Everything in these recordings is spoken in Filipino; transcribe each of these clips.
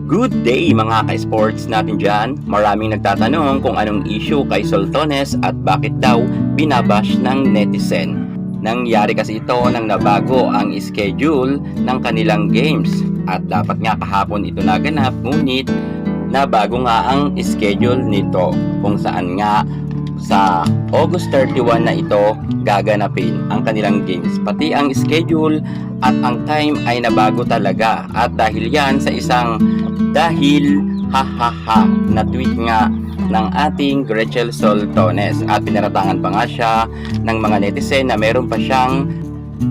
Good day mga ka-sports natin dyan. Maraming nagtatanong kung anong issue kay Soltones at bakit daw binabash ng netizen. Nangyari kasi ito nang nabago ang schedule ng kanilang games at dapat nga kahapon ito naganap, ngunit nabago nga ang schedule nito kung saan nga sa August 31 na ito gaganapin ang kanilang games. Pati ang schedule at ang time ay nabago talaga, at dahil yan sa isang na tweet nga ng ating Gretchen Soltones, at pinaratangan pa nga siya ng mga netizen na meron pa siyang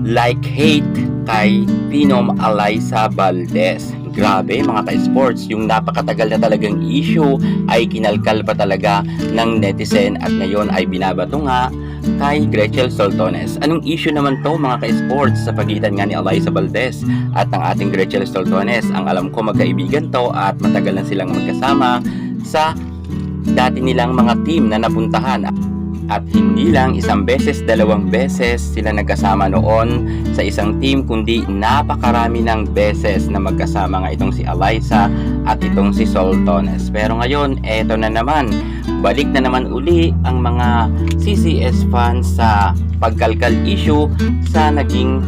like-hate kay Phenom Alyssa Valdez. Grabe mga ka-sports, yung napakatagal na talagang issue ay kinalkal pa talaga ng netizen at ngayon ay binabato nga kay Gretchen Soltones. Anong issue naman to mga ka-sports sa pagitan nga ni Alyssa Valdez at ng ating Gretchen Soltones? Ang alam ko magkaibigan to at matagal na silang magkasama sa dati nilang mga team na napuntahan. At hindi lang isang beses, dalawang beses sila nagkasama noon sa isang team, kundi napakarami ng beses na magkasama nga itong si Alyssa at itong si Soltones. Pero ngayon, eto na naman, balik na naman uli ang mga CCS fans sa pagkalkal issue sa naging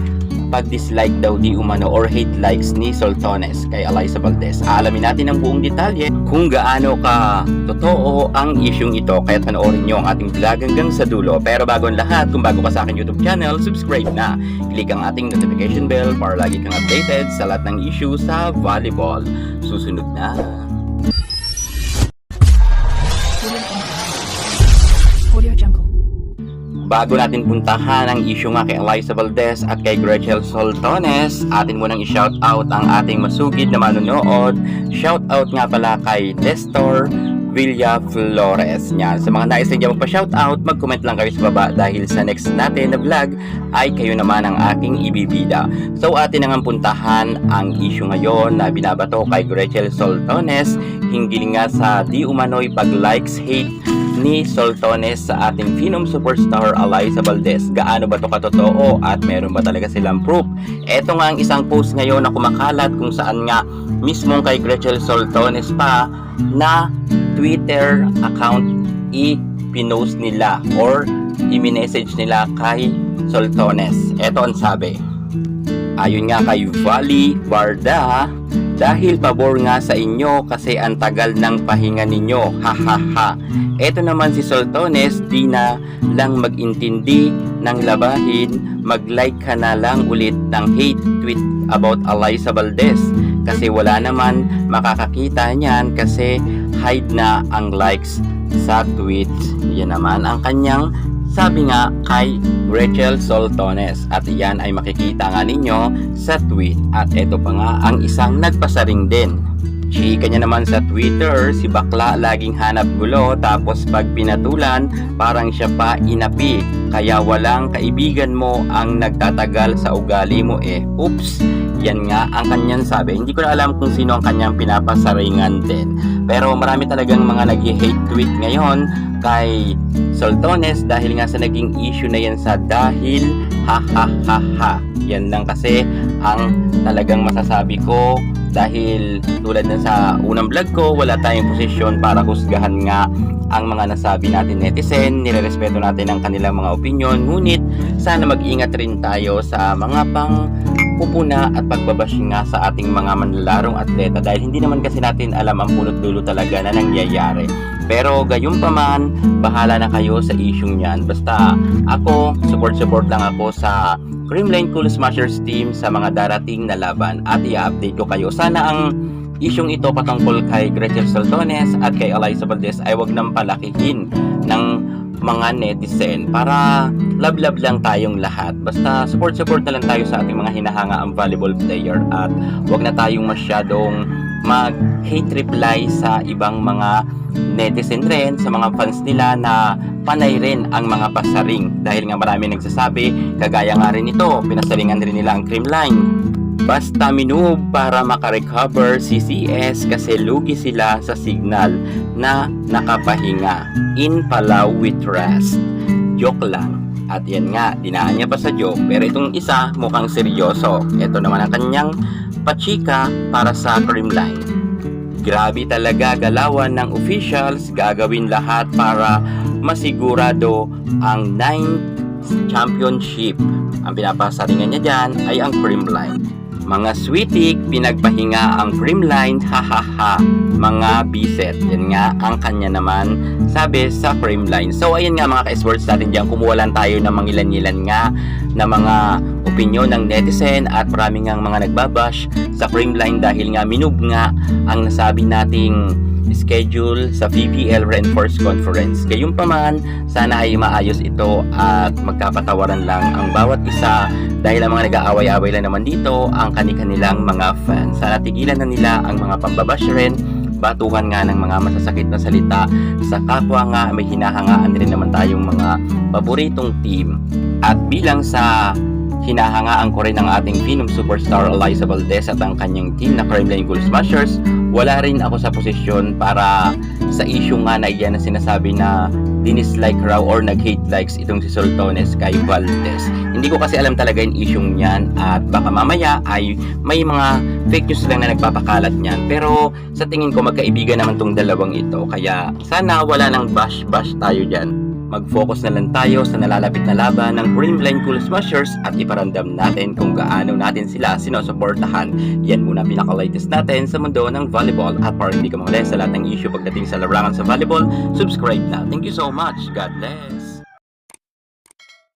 pag-dislike daw di umano or hate likes ni Soltones kay Alyssa Valdez. Alamin natin ang buong detalye kung gaano ka totoo ang isyung ito, kaya panoorin nyo ang ating vlog hanggang sa dulo. Pero bago ang lahat, kung bago ka sa aking YouTube channel, subscribe na. Click ang ating notification bell para lagi kang updated sa lahat ng issue sa volleyball. Susunod na. Bago natin puntahan ang issue nga kay Alyssa Valdez at kay Gretchen Soltones, atin munang i-shoutout ang ating masugid na manonood. Shoutout nga pala kay Nestor Villa Flores. Yan. Sa mga nais na magpa-shoutout, mag-comment lang kayo sa baba dahil sa next natin na vlog ay kayo naman ang aking ibibida. So atin nang puntahan ang issue ngayon na binabato kay Gretchen Soltones hinggil nga sa di umano'y pag-likes hate ni Soltones sa ating Phenom superstar Alyssa Valdez. Gaano ba to katotoo at meron ba talaga silang proof? Ito nga ang isang post ngayon na kumakalat kung saan nga mismong kay Gretchen Soltones pa na Twitter account i-pinost nila or i-message nila kay Soltones. Ito ang sabi. Ayon nga kay Valley Barda, dahil pabor nga sa inyo kasi ang tagal ng pahinga ninyo, hahaha. Eto naman si Soltones, di na lang mag-intindi ng labahin, mag-like ka na lang ulit ng hate tweet about Alyssa Valdez. Kasi wala naman makakakita niyan kasi hide na ang likes sa tweets. Yan naman ang kanyang sabi nga kay Gretchen Soltones, at iyan ay makikita nga ninyo sa tweet. At ito pa nga ang isang nagpasaring din. Chika niya naman sa Twitter, si bakla laging hanap gulo, tapos pag pinatulan parang siya pa inapi, kaya walang kaibigan mo ang nagtatagal sa ugali mo eh. Oops! Yan nga ang kanyang sabi. Hindi ko na alam kung sino ang kanyang pinapasaringan din. Pero marami talagang mga nag-hate tweet ngayon kay Soltones dahil nga sa naging issue na yan sa dahil ha. Yan lang kasi ang talagang masasabi ko, dahil tulad na sa unang vlog ko, wala tayong posisyon para husgahan nga ang mga nasabi natin netizen. Nirerespeto natin ang kanilang mga opinion, ngunit sana mag-ingat rin tayo sa mga pupuna at pagbabash nga sa ating mga manlalarong atleta, dahil hindi naman kasi natin alam ang punot dulo talaga na nangyayari. Pero gayon pa man, bahala na kayo sa isyung yan. Basta ako, support lang ako sa Creamline Cool Smashers team sa mga darating na laban, at i-update ko kayo. Sana ang isyung ito patungkol kay Gretchen Soltones at kay Alyssa Valdez ay wag nang palakihin ng mga netizen, para love lang tayong lahat. Basta support na lang tayo sa ating mga hinahanga ang volleyball player, at wag na tayong masyadong mag-hate reply sa ibang mga netizen rin, sa mga fans nila na panay rin ang mga pasaring, dahil nga marami nagsasabi, kagaya nga rin ito, pinasaringan rin nila ang Creamline. Basta minove para makarecover CCS kasi lugi sila sa signal na nakapahinga. In Palau with rest. Joke lang. At yan nga, dinaan niya pa sa joke, pero itong isa mukhang seryoso. Ito naman ang kanyang pachika para sa Creamline. Grabe talaga galawan ng officials, gagawin lahat para masigurado ang 9th championship. Ang pinapasaringan niya dyan ay ang Creamline. Mga sweetik, pinagpahinga ang Creamline, hahaha. Mga biset, yan nga ang kanya naman sabi sa Creamline. So ayan nga mga ka-sports natin dyan, kumuha lang tayo ng mangilan-ngilan nga na mga opinion ng netizen at maraming nga mga nagbabash sa Creamline dahil nga minub nga ang nasabi nating schedule sa VPL Reinforced Conference. Gayunpaman, sana ay maayos ito at magkapatawaran lang ang bawat isa dahil ang mga nag-aaway-away lang naman dito ang kanilang mga fans. Sana tigilan na nila ang mga pambabash rin, batuhan nga ng mga masasakit na salita sa kapwa nga may hinahangaan rin naman tayong mga paboritong team. At bilang sa hinahangaan ko rin ang ating Phenom superstar Eliza Valdez at ang kanyang team na Creamline Goal Smashers, wala rin ako sa posisyon para sa issue nga na iyan na sinasabi na dinislike raw or nag-hate likes itong si Soltones kay Valdez. Hindi ko kasi alam talaga yung issue niyan at baka mamaya ay may mga fake news lang na nagpapakalat niyan. Pero sa tingin ko magkaibigan naman tong dalawang ito, kaya sana wala nang bash-bash tayo dyan. Mag-focus na lang tayo sa nalalapit na laban ng Creamline Goal Smashers at iparamdam natin kung gaano natin sila sinusuportahan. Yan muna pinaka-latest natin sa mundo ng volleyball. At para hindi ka mawala sa lahat ng issue pagdating sa larangan sa volleyball, subscribe na. Thank you so much. God bless.